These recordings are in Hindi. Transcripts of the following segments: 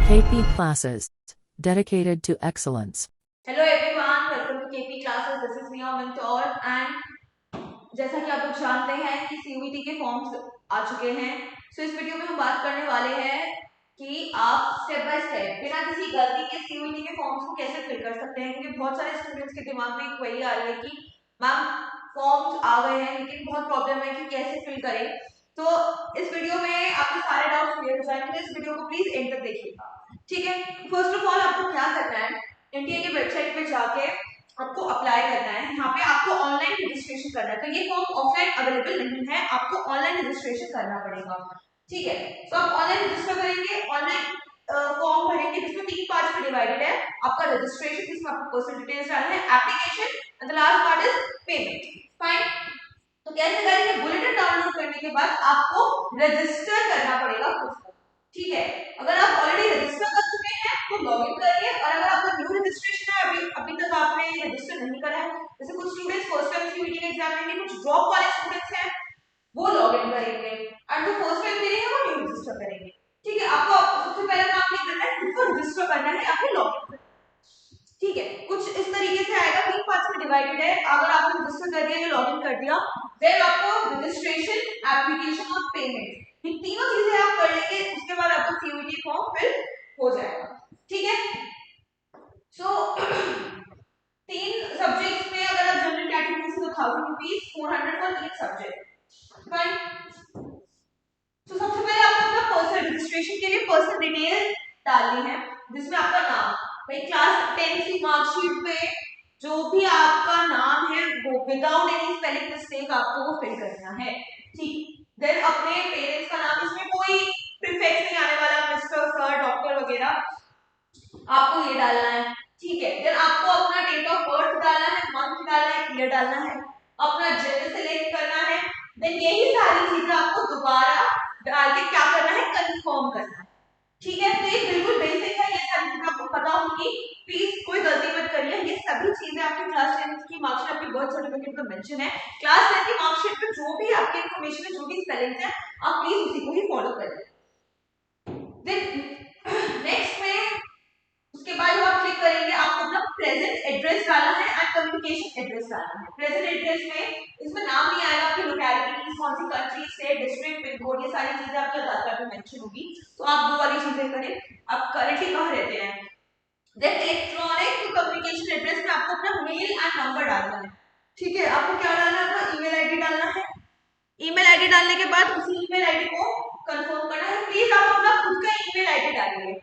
KP Classes, dedicated to excellence. Hello everyone, welcome to KP Classes. This is Mia Mentor and जैसा कि आप लोग जानते हैं कि CUET के फॉर्म्स आ चुके हैं। सो इस वीडियो में हम बात करने वाले हैं कि आप स्टेप बाय स्टेप बिना किसी गलती के CUET के फॉर्म्स को कैसे फिल कर सकते हैं, क्योंकि बहुत सारे स्टूडेंट्स के दिमाग में एक क्वेरी आ रही है कि मैम फॉर्म्स आ गए हैं लेकिन बहुत प्रॉब्लम है कि कैसे फिल करें। तो इस वीडियो में आपके सारे डाउट्स क्लियर हो जाएंगे, तो इस वीडियो को प्लीज एंड तक देखिएगा। ठीक है, फर्स्ट ऑफ ऑल आपको क्या करना है, इंडिया की वेबसाइट पे जाके आपको अप्लाई करना है। यहाँ पे आपको ऑनलाइन रजिस्ट्रेशन करना है, तो ये फॉर्म ऑफलाइन अवेलेबल नहीं है, आपको ऑनलाइन रजिस्ट्रेशन करना पड़ेगा। ठीक है, तो आप ऑनलाइन रजिस्टर करेंगे, ऑनलाइन फॉर्म भरेंगे जिसमें 3 पार्ट्स में डिवाइडेड है। आपका रजिस्ट्रेशन जिसमें आपको पर्सनल डिटेल्स डालना है, application and the last part is payment. Fine, तो कैसे करेंगे, बुलेटिन डाउनलोड करने के बाद आपको रजिस्टर करना पड़ेगा खुद को। ठीक है, अगर आप ऑलरेडी रजिस्टर कर चुके हैं तो लॉगिन करिए, और अगर आपका न्यू रजिस्ट्रेशन है, अभी तक आपने रजिस्टर नहीं करा है, जैसे कुछ स्टूडेंट्स फर्स्ट टाइम सीयूईटी का एग्जाम देंगे, कुछ ड्रॉप वाले स्टूडेंट्स हैं वो लॉगिन करेंगे, और जो फर्स्ट टाइम दे रहे हैं वो न्यू रजिस्टर करेंगे। ठीक है, आपको सबसे पहले काम नहीं करना है, खुद को रजिस्टर करना है या फिर लॉगिन करना है। ठीक है, कुछ इस तरीके से आएगा, 3 पार्ट्स में डिवाइडेड है। अगर आपने रजिस्टर कर दिया या लॉगिन कर दिया, देन आपको रजिस्ट्रेशन, एप्लीकेशन और पेमेंट, ये तीनों चीजें आप कर लेंगे, उसके बाद आपका सीयूईटी फॉर्म फिल हो जाएगा। ठीक है, सो तीन सब्जेक्ट्स में अगर आप जनरल कैटेगरी से तो 1000 rupees, 400 for each subject. Fine, तो सबसे पहले आपको अपना पर्सनल रजिस्ट्रेशन के लिए पर्सनल डिटेल डालनी है, जिसमें आपका नाम, भाई क्लास 10 की मार्कशीट पे जो भी आपका नाम है वो विदाउट एनी स्पेलिंग मिस्टेक आपको वो फिल करना है। ठीक, देन अपने पेरेंट्स का नाम, इसमें कोई प्रीफिक्स नहीं आने वाला, मिस्टर, सर, डॉक्टर वगैरह, आपको ये डालना है। ठीक है, देन आपको अपना डेट ऑफ बर्थ डालना है, मंथ डालना है, ईयर डालना है, अपना जेंडर सेलेक्ट करना है। देन यही सारी चीजें आपको दोबारा डाल के क्या करना है, कंफर्म करना है। ठीक है, तो ये बिल्कुल बेसिक है, ये सारी चीजें आपको पता होंगी, प्लीज कोई गलती मत करिए। ये सभी चीजें आपकी क्लास 10 की मार्कशीट, आपकी बर्थ सर्टिफिकेट में मेंशन है। क्लास 10 की मार्कशीट में जो भी आपकी इन्फॉर्मेशन है, जो भी स्पेलिंग है, आप प्लीज उसी को ही फॉलो करिए। देन नेक्स्ट में उसके बाद जो आप क्लिक करेंगे, आपको अपना प्रेजेंट एड्रेस डालना है एंड कम्युनिकेशन एड्रेस डालना है। प्रेजेंट एड्रेस में इसमें नाम नहीं आएगा, आपकी लोकेलिटी, कौन सी country, state, district, pin code, ये सारी चीजें आपके आधार कार्ड में मेंशन होगी, तो आप वो वाली चीजें करें, आप करेंटली कहाँ रहते हैं। देन इलेक्ट्रॉनिक कम्युनिकेशन एड्रेस में आपको अपना मेल एंड नंबर डालना है। ठीक है, आपको क्या डालना है, अपना ईमेल आईडी डालना है। ईमेल आईडी डालने के बाद उसी ईमेल आईडी को कंफर्म करना है, प्लीज आप अपना खुद का ईमेल आईडी डालिए।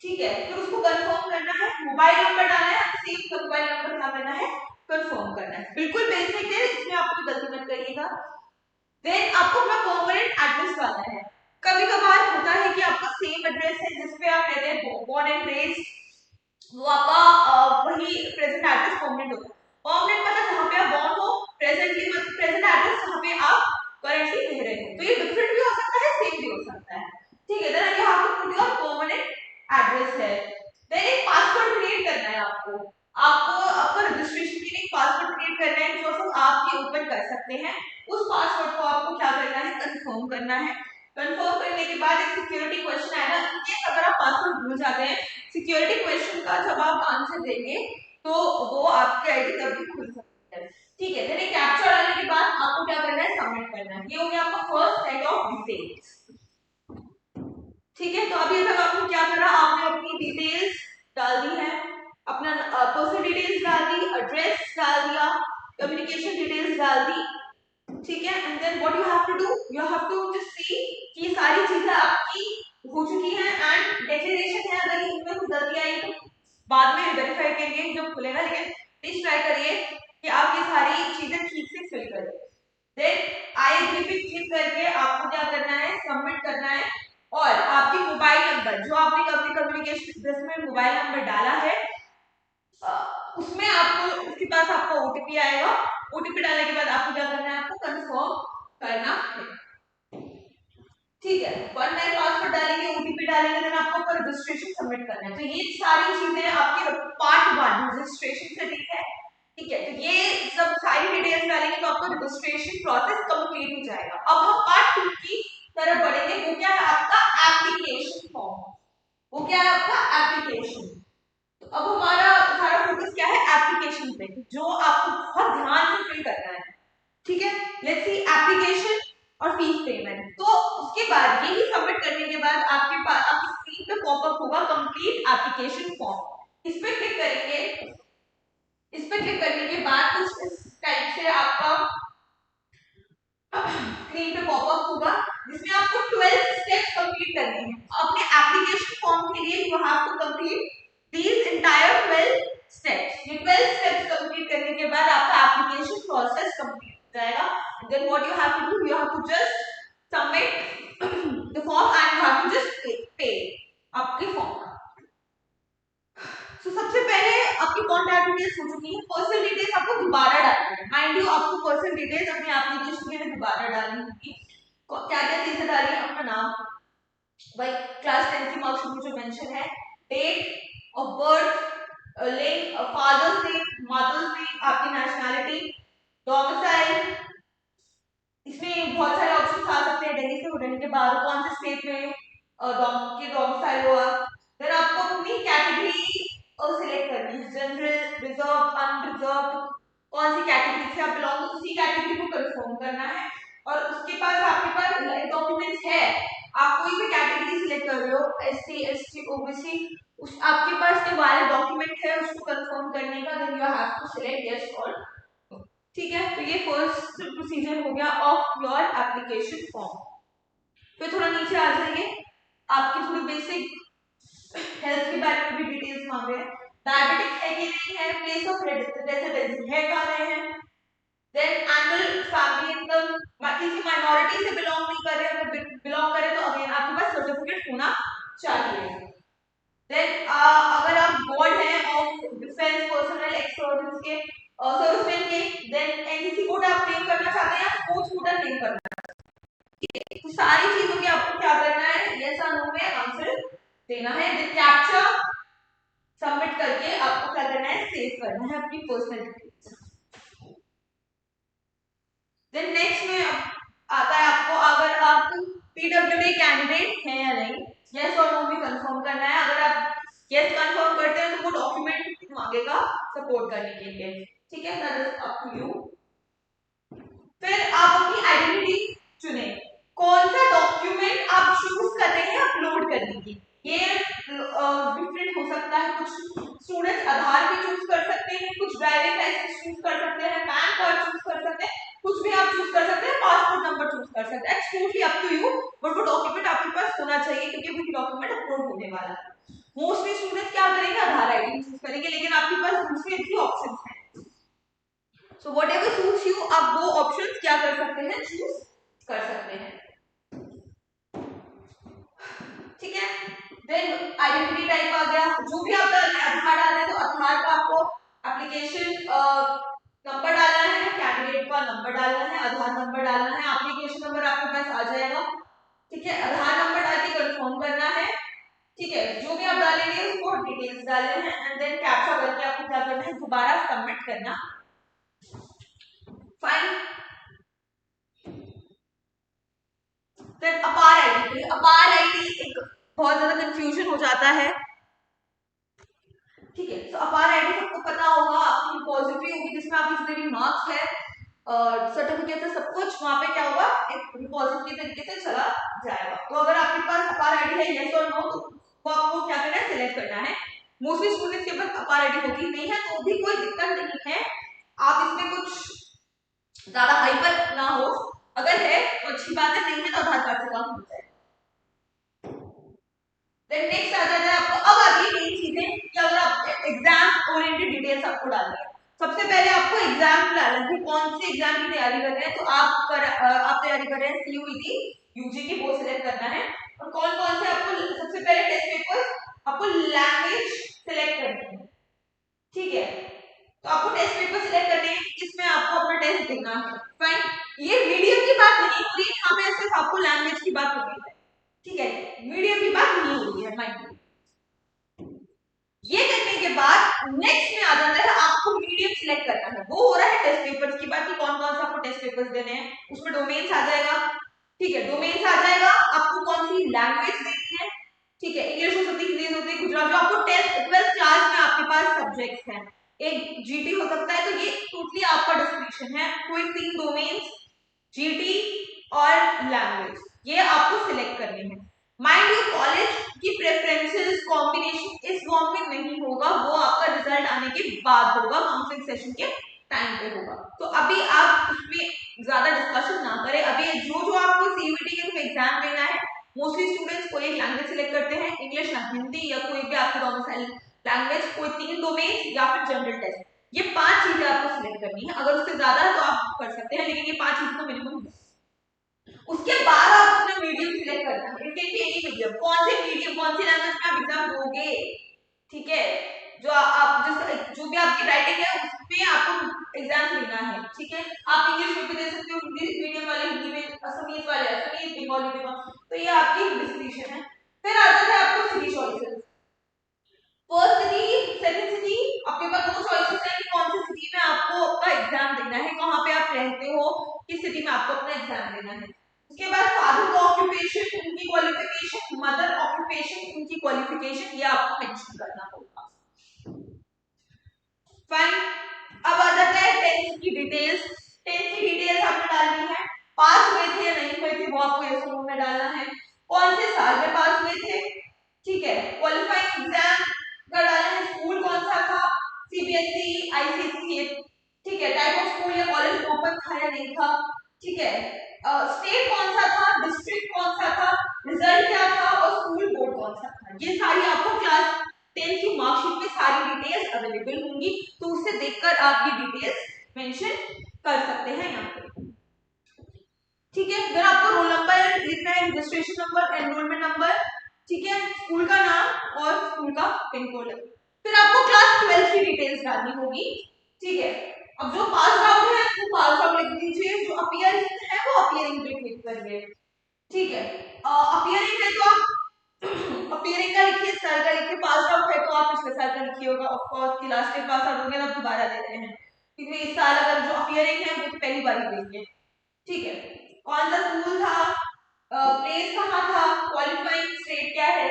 ठीक है, फिर उसको कंफर्म करना है, मोबाइल नंबर डालना है, सेम का मोबाइल नंबर क्या करना है, कंफर्म करना है। बिल्कुल बेसिक है, इसमें आप कोई गलती मत करिएगा। देन आपको अपना परमानेंट एड्रेस डालना है। कभी कभार होता है कि आपका सेम एड्रेस है जिस पे आप रहते हैं, बोर्न एंड रेज्ड, वो आपका वही प्रेजेंट एड्रेस परमानेंट होता है। परमानेंट मतलब जहां पे आप बॉर्न हो, प्रेजेंटली मतलब प्रेजेंट एड्रेस जहां पे आप करेंटली रह रहे हो, तो ये डिफरेंट भी हो सकता है, सेम भी हो सकता है। ठीक है, then you have to put your permanent address है। देन एक पासवर्ड क्रिएट करना है आपको, आपका रजिस्ट्रेशन के लिए एक पासवर्ड क्रिएट करना है, जो सब आप ही ओपन कर सकते हैं। उस पासवर्ड को आपको क्या करना है, कंफर्म करना है। कंफर्म करने के बाद एक सिक्योरिटी क्वेश्चन आएगा, इन केस अगर आप पासवर्ड भूल जाते हैं, सिक्योरिटी क्वेश्चन का जब आप आंसर देंगे तो वो आपकी आईडी तब भी खुल सकती है। ठीक है, देन कैप्चर डालने के बाद आपको क्या करना है, सबमिट करना है। ये हो गया आपका फर्स्ट सेट ऑफ डिटेल्स। ठीक है, तो अभी तक आपने क्या करा, आपने अपनी डिटेल्स डाल दी है, अपना पर्सनल डिटेल्स डाल दी, एड्रेस डाल दिया, कम्युनिकेशन डिटेल्स डाल दी। ठीक है, and then what you have to do, you have to just see कि ये सारी चीजें आपकी हो चुकी हैं, एंड डिक्लेरेशन है, अगर इनमें कुछ गलती आई तो बाद में वेरीफाई करिए जब खुलेगा, लेकिन प्लीज ट्राई करिए कि आप ये सारी चीजें ठीक से फिल करें। देन आई एग्री पे क्लिक करके आपको क्या करना है, सबमिट करना है, और आपकी मोबाइल नंबर जो आपने अपने कम्युनिकेशन एड्रेस में मोबाइल नंबर डाला है, उसमें आपको उसके पास आपका ओटीपी आएगा। ओटीपी डालने के बाद आपको क्या करना है, आपको कंफर्म करना है। ठीक है, वन टाइम पासवर्ड डालेंगे, ओटीपी डालेंगे, देन आपको ऊपर रजिस्ट्रेशन सबमिट करना है। तो ये सारी चीजें आपके पार्ट 1 रजिस्ट्रेशन से, ठीक है। ठीक है, तो ये सब सारी डिटेल्स डालेंगे तो आपका रजिस्ट्रेशन प्रोसेस कंप्लीट हो जाएगा। अब हम पार्ट 2 की तरफ बढ़ेंगे, वो क्या है, आपका एप्लीकेशन फॉर्म। वो क्या है आपका एप्लीकेशन। तो अब हमारा सारा फोकस क्या है एप्लीकेशन पे, जो आपको बहुत ध्यान से फिल करना है। ठीक है, लेट्स सी एप्लीकेशन और फीस पेमेंट। तो उसके बाद यही सबमिट करने के बाद आपके पास आपकी स्क्रीन पे पॉपअप होगा कंप्लीट एप्लीकेशन फॉर्म। इस पे क्लिक करेंगे। इस पे क्लिक करने के बाद कुछ इस टाइप से आपका स्क्रीन पे पॉपअप होगा, जिसमें आपको 12 स्टेप्स कंप्लीट करने हैं। अपने एप्लीकेशन फॉर्म के लिए you have to complete these entire 12 steps. ये 12 स्टेप्स कंप्लीट करने के बाद आपका एप्लीकेशन प्रोसेस कंप्लीट हो जाएगा। Then what you have to do, you have to just submit the form and you have to just pay आपके फॉर्म का। तो सबसे पहले आपकी कॉन्टैक्ट डिटेल्स हो चुकी है, पर्सनल डिटेल्स आपको दोबारा डालनी है। माइंड यू आपको पर्सनल डिटेल्स अपने एप्लीकेशन के लिए दोबारा डालनी होगी। क्या क्या चीजें डालनी है, अपना नाम, भाई क्लास 10 की मार्क्स जो मेंशन है, date of birth, name, father's name, mother's name, आपकी नेशनैलिटी, डोमिसाइल। इसमें बहुत सारे ऑप्शंस आ सकते हैं, दिल्ली से हो, दिल्ली के बाहर, कौन से स्टेट में डोमिसाइल हुआ। देन आपको अपनी कैटेगरी सिलेक्ट करनी है, जनरल, रिजर्व, अनरिजर्व, कौन सी कैटेगरी से आप बिलोंग, उसी कैटेगरी को कंफर्म करना है। और उसके पास आपके पास डॉक्यूमेंट्स है, आप कोई भी कैटेगरी सिलेक्ट कर रहे हो, एससी, एसटी, ओबीसी, उस आपके पास जो वाले डॉक्यूमेंट है उसको कंफर्म करने का, then you have to select yes और नो। ठीक है, तो ये फर्स्ट प्रोसीजर हो गया ऑफ योर एप्लीकेशन फॉर्म। फिर थोड़ा नीचे आ जाइए, आपकी थोड़ी बेसिक हेल्थ के बारे में भी डिटेल्स मांग रहे हैं, डायबिटिक है कि नहीं है, प्लेस ऑफ रेजिडेंस है कहाँ रहे हैं, देन एनुअल फैमिली इनकम, किसी माइनॉरिटी से बिलोंग नहीं कर रहे, अगर बिलोंग करे तो अगेन आपके पास सर्टिफिकेट होना चाहिए। देन अगर आप बोर्ड हैं of defence personnel ex service के सर्विसमैन के, देन एनसीसी कोटा आप क्लेम करना चाहते हैं या स्पोर्ट्स कोटा क्लेम करना है, तो सारी चीजों के आपको क्या करना है, यस और नो में आंसर देना है। देन कैप्चा सबमिट करके आपको क्या करना है, सेव करना है अपनी पर्सनल डिटेल्स। देन नेक्स्ट में आता है आपको, अगर आप पीडब्ल्यूडी कैंडिडेट हैं या नहीं, यस और नो भी कंफर्म करना है। अगर आप यस कंफर्म करते हैं तो वो डॉक्यूमेंट मांगेगा सपोर्ट करने के लिए। ठीक है, that is up to you. फिर आप अपनी आइडेंटिटी चुने, कौन सा डॉक्यूमेंट आप चूज कर रहे हैं अपलोड करने की। ये डिफरेंट हो सकता है, कुछ स्टूडेंट्स आधार भी चूज कर सकते हैं, कुछ ड्राइविंग लाइसेंस चूज कर सकते हैं, पैन कार्ड चूज कर सकते हैं, कुछ भी आप चूज कर सकते हैं, पासपोर्ट नंबर चूज कर सकते हैं, it's totally up to you. But वो डॉक्यूमेंट आपके पास होना चाहिए, क्योंकि वो डॉक्यूमेंट अपलोड होने वाला है। मोस्टली स्टूडेंट्स क्या करेंगे, आधार आईडी चूज करेंगे, लेकिन आपके पास दूसरे भी ऑप्शंस हैं। सो व्हाटएवर सूट्स यू, आप वो ऑप्शंस क्या कर सकते हैं, चूज कर सकते हैं। ठीक है, देन आइडेंटिटी टाइप आ गया, जो भी आप डाल रहे हैं, आधार डाल रहे हैं तो आधार का आपको एप्लीकेशन नंबर डालना है, कैंडिडेट का नंबर डालना है, आधार नंबर डालना है, एप्लीकेशन नंबर आपके पास आ जाएगा। ठीक है, आधार नंबर डाल के कंफर्म करना है। ठीक है, जो भी आप डालेंगे उसको डिटेल्स डालने हैं, एंड देन कैप्चा करके आपको क्या करना है, दोबारा सबमिट करना। फाइन। फिर अपार आईडी, अपार आईडी एक बहुत ज्यादा कंफ्यूजन हो जाता है। ठीक है, तो अपार आईडी सबको पता होगा, आपकी रिपोजिटरी होगी जिसमें आपकी जितने भी मार्क्स है, सर्टिफिकेट है, सब कुछ वहां पे क्या होगा, एक रिपोजिटरी तरीके से चला जाएगा। तो अगर आपके पास अपार आईडी है, यस और नो, तो आपको क्या करना है, सिलेक्ट करना है। मोस्टली स्टूडेंट्स के पास अपार आईडी होगी, नहीं है तो भी कोई दिक्कत नहीं है, आप इसमें कुछ ज्यादा हाइपर ना हो, अगर है तो अच्छी बात है, नहीं है तो आधार कार्ड से काम हो जाए। देन नेक्स्ट आ जाता है आपको, अब आती है मेन चीजें कि अगर आप एग्जाम ओरिएंटेड डिटेल्स आपको डालनी है। सबसे पहले आपको एग्जाम डालना है, कौन से एग्जाम की तैयारी कर रहे हैं, तो आप तैयारी कर रहे हैं सीयूईटी यूजी की, वो सिलेक्ट करना है। और कौन कौन से आपको सबसे पहले टेस्ट पेपर, आपको लैंग्वेज सिलेक्ट करनी है। ठीक है, तो आपको टेस्ट पेपर सिलेक्ट करने हैं, इसमें आपको अपना टेस्ट देना है। फाइन, ये मीडियम की बात नहीं हो रही, यहाँ पे सिर्फ आपको लैंग्वेज की बात हो रही है। ठीक है, मीडियम की बात नहीं हो रही है माइंड। ये करने के बाद नेक्स्ट में आ जाता है आपको मीडियम सिलेक्ट करना है, वो हो रहा है टेस्ट पेपर्स की बात, कि कौन कौन सा आपको टेस्ट पेपर्स देने हैं। उसमें डोमेन्स आ जाएगा। ठीक है, डोमेन्स आ जाएगा, आपको कौन सी लैंग्वेज देनी है। ठीक है, इंग्लिश हो सकती है, हिंदी दूसरा जो आपको 12th क्लास में आपके पास सब्जेक्ट्स हैं, एक जीटी हो सकता है, तो ये टोटली आपका डिस्क्रिप्शन है। कोई 3 डोमेन्स जीटी और लैंग्वेज, ये आपको सिलेक्ट करनी है। माइंड यू कॉलेज की प्रेफरेंसेस कॉम्बिनेशन इस फॉर्म में नहीं होगा, वो आपका रिजल्ट आने के बाद होगा, काउंसलिंग सेशन के टाइम पे होगा। तो अभी आप उसमें ज्यादा डिस्कशन ना करें। अभी जो आपको सीयूईटी के एग्जाम देना है, मोस्टली स्टूडेंट्स कोई एक लैंग्वेज सिलेक्ट करते हैं, इंग्लिश या हिंदी या कोई भी आपकी डोमिसाइल लैंग्वेज, कोई 3 डोमेन या फिर जनरल टेस्ट, ये 5 चीजें आपको सिलेक्ट करनी है। अगर उससे ज्यादा है तो आप कर सकते हैं, लेकिन ये 5 चीजें तो मिनिमम है। उसके बाद आप अपना मीडियम सिलेक्ट करना है। It can be any medium, कौन से मीडियम, कौन सी लैंग्वेज में आप एग्जाम दोगे, ठीक है, जो आप जो भी आपकी राइटिंग है उसमें आपको एग्जाम लेना है, ठीक है। आप इंग्लिश में भी दे सकते हो, हिंदी मीडियम वाले हिंदी में, असमीज वाले असमीज, बंगाली में, तो ये आपकी डिस्क्रिप्शन है। फिर आता है आपको city choices. First city, second city, आपके पास 2 चॉइसेस है कि कौन सी सिटी में आपको आपका एग्जाम देना है, कहां पे आप रहते हो, किस सिटी में आपको अपना एग्जाम देना है। उसके बाद फादर का ऑक्यूपेशन, उनकी क्वालिफिकेशन, मदर ऑक्यूपेशन, उनकी क्वालिफिकेशन, ये आपको मेंशन करना होगा। फाइन। अब आ जाता है 10th की डिटेल्स। 10th की डिटेल्स आपने डालनी है, पास हुए थे या नहीं हुए थे वो आपको यस नो में डालना है, कौन से साल में पास हुए थे, ठीक है, क्वालिफाइंग एग्जाम का डालना है, स्कूल कौन सा था, सीबीएसई, आईसीएसई, ठीक है, टाइप ऑफ स्कूल या कॉलेज ओपन था या नहीं था, ठीक है, स्टेट कौन सा था, डिस्ट्रिक्ट कौन सा था, रिजल्ट क्या था और स्कूल बोर्ड कौन सा था। ये सारी आपको क्लास 10 की मार्कशीट में सारी डिटेल्स अवेलेबल होंगी, तो उससे देखकर आप ये डिटेल्स मेंशन कर सकते हैं यहाँ पे, ठीक है। फिर आपको रोल नंबर लिखना है, रजिस्ट्रेशन नंबर, एनरोलमेंट नंबर, ठीक है, स्कूल का नाम और स्कूल का पिन कोड। फिर आपको क्लास 12 की डिटेल्स डालनी होगी, ठीक है। अब जो पास आउट है वो पास आउट लिख दीजिए, जो अपीयरिंग है वो अपीयरिंग पे क्लिक करिए, ठीक है। अपीयरिंग है तो आप अपीयरिंग का लिखिए, साल का लिखिए, पास आउट है तो आप पिछले साल का लिखिए होगा, ऑफ कोर्स कि लास्ट ईयर पास आउट हो गया तो दोबारा दे रहे हैं, क्योंकि इस साल अगर जो अपीयरिंग है वो तो पहली बार ही देंगे, ठीक है। कौन सा स्कूल था, प्लेस कहाँ था, क्वालिफाइंग स्टेट क्या है,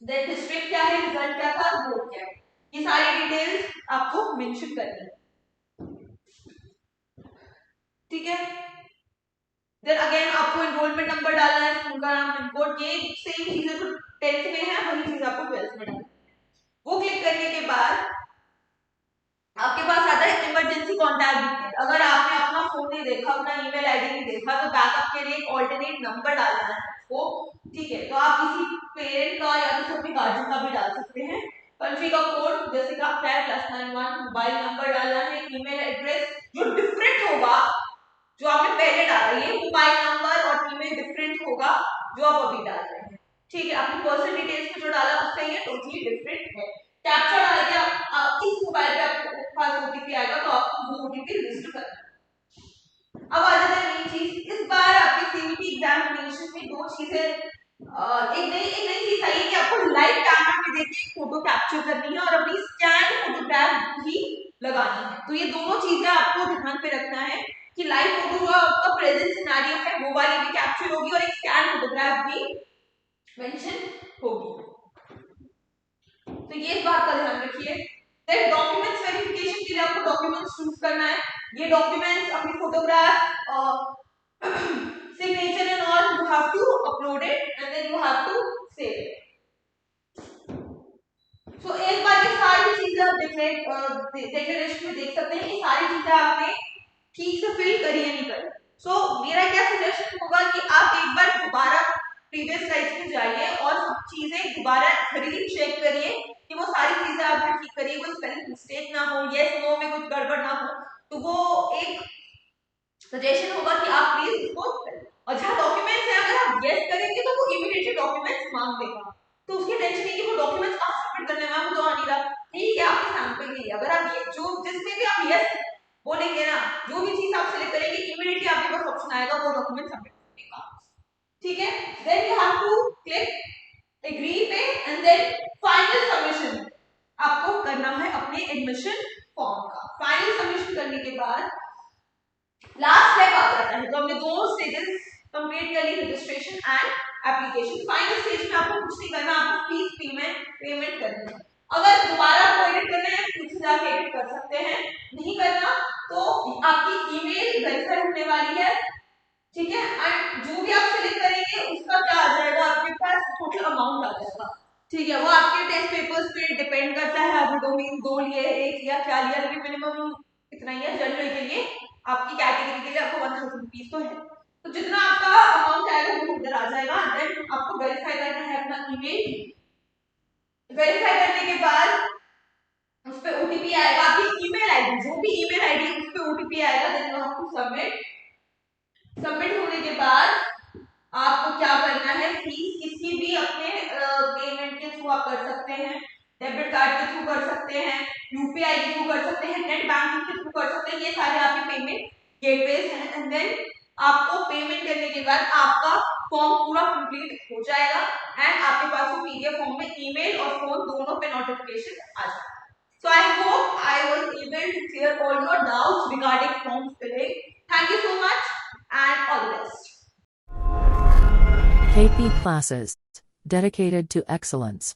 देन डिस्ट्रिक्ट क्या है, रिजल्ट क्या था, बोर्ड क्या है, ये सारी डिटेल्स आपको मेंशन करनी है, ठीक है। देन अगेन आपको एनरोलमेंट नंबर डालना है, स्कूल का नाम, पिन कोड, ये सेम चीजें जो 10th में है वही चीज आपको 12th में डालनी है। वो क्लिक करने के बाद आपके पास आता है इमरजेंसी कॉन्टैक्ट डिटेल। अगर आपने अपना फोन नहीं देखा, अपना ईमेल आईडी नहीं देखा, तो बैकअप के लिए एक ऑल्टरनेट नंबर डालना है आपको, ठीक है। तो आप किसी पेरेंट का या किसी अपने गार्जियन का भी डाल सकते हैं। कंट्री का कोड जैसे कि आपका है +91, मोबाइल नंबर डालना है, ईमेल एड्रेस जो डिफरेंट होगा, जो आपने पहले डाला, ये मोबाइल नंबर और ईमेल डिफरेंट होगा जो आप अभी डाल रहे हैं, ठीक है। अपनी पर्सनल डिटेल्स में जो डाला उससे ये टोटली डिफरेंट है। कैप्चा डाल के आप इस मोबाइल पे आपको पास ओटीपी आएगा तो आपको वो ओटीपी रजिस्टर करना है। अब आ जाता है मेन चीज, इस बार आपके सीयूईटी एग्जामिनेशन में 2 चीजें, एक नई चीज आई है कि आपको लाइव कैमरा में देख के फोटो कैप्चर करनी है और अपनी स्कैन फोटोग्राफ भी लगानी है। तो ये दोनों चीजें आपको ध्यान पे रखना है कि लाइव फोटो जो आपका प्रेजेंट सिनेरियो है वो वाली भी कैप्चर होगी और एक स्कैन फोटोग्राफ भी मेंशन होगी, तो ये इस बात का ध्यान रखिए। देन डॉक्यूमेंट्स वेरिफिकेशन के लिए आपको डॉक्यूमेंट्स चूज करना है। ये डॉक्यूमेंट्स अपनी photograph, signature and all you have to upload it and then you have to save it. So एक बार ये सारी चीजें आप डिक्लेरेशन में देख सकते हैं कि सारी चीजें आपने ठीक से फिल करी है नहीं करी। सो मेरा क्या सजेशन होगा कि आप एक बार दोबारा प्रीवियस स्लाइड्स में जाइए और सब चीजें दोबारा खरीद चेक करिए कि वो सारी चीजें आपने ठीक करी है, कोई स्पेलिंग मिस्टेक ना हो, यस नो में कुछ गड़बड़ ना हो, तो वो एक सजेशन होगा कि आप प्लीज इसको करें। और जहां डॉक्यूमेंट्स है अगर आप यस करेंगे तो वो इमीडिएटली डॉक्यूमेंट्स मांग देगा, तो उसकी टेंशन नहीं कि वो डॉक्यूमेंट्स आप सबमिट करने में तो आ नहीं रहा, ठीक है, आपके सैंपल के लिए अगर आप ये जो जिसमें भी आप यस बोलेंगे ना, जो भी चीज आप सिलेक्ट करेंगे इमीडिएटली आपके पास ऑप्शन आएगा वो डॉक्यूमेंट सबमिट करने का, ठीक है। Then you have to click agree पे एंड देन फाइनल सबमिशन आपको करना है अपने एडमिशन फॉर्म का। फाइनल सबमिशन करने के बाद लास्ट स्टेप आ जाता है, तो हमने दोनों स्टेजेस कंप्लीट कर ली, registration and application. Final stage में आपको कुछ नहीं करना, आपको फीस पेमेंट अमाउंट आ जाएगा। ठीक है, वो आपके टेस्ट पेपर्स पे डिपेंड करता है, आपने दो लिए, एक लिया, क्या लिया, लेकिन मिनिमम इतना ही है। जनरल के लिए आपकी कैटेगरी के लिए आपको 1000 रुपीज तो है, तो जितना आपका अमाउंट आएगा वो उधर आ जाएगा। देन आपको वेरीफाई करना है अपना ईमेल। वेरीफाई करने के बाद उस पे ओटीपी आएगा, आपकी ईमेल आईडी, जो भी ईमेल आईडी है उस पे ओटीपी आएगा। देन आपको सबमिट होने के बाद आपको क्या करना है, फीस किसी भी अपने पेमेंट के थ्रू आप कर सकते हैं, डेबिट कार्ड के थ्रू कर सकते हैं, यूपीआई के थ्रू कर सकते हैं, नेट बैंकिंग के थ्रू कर सकते हैं, ये सारे आपके पेमेंट गेटवेज हैं। एंड देन आपको पेमेंट करने के बाद आपका फॉर्म पूरा कंप्लीट हो जाएगा एंड आपके पास वो पीडीएफ फॉर्म में ईमेल और फोन दोनों पे नोटिफिकेशन आ जाएगा। So I hope I was able to clear all your doubts regarding form filling. Thank you so much and all the best. KP Classes. Dedicated to excellence.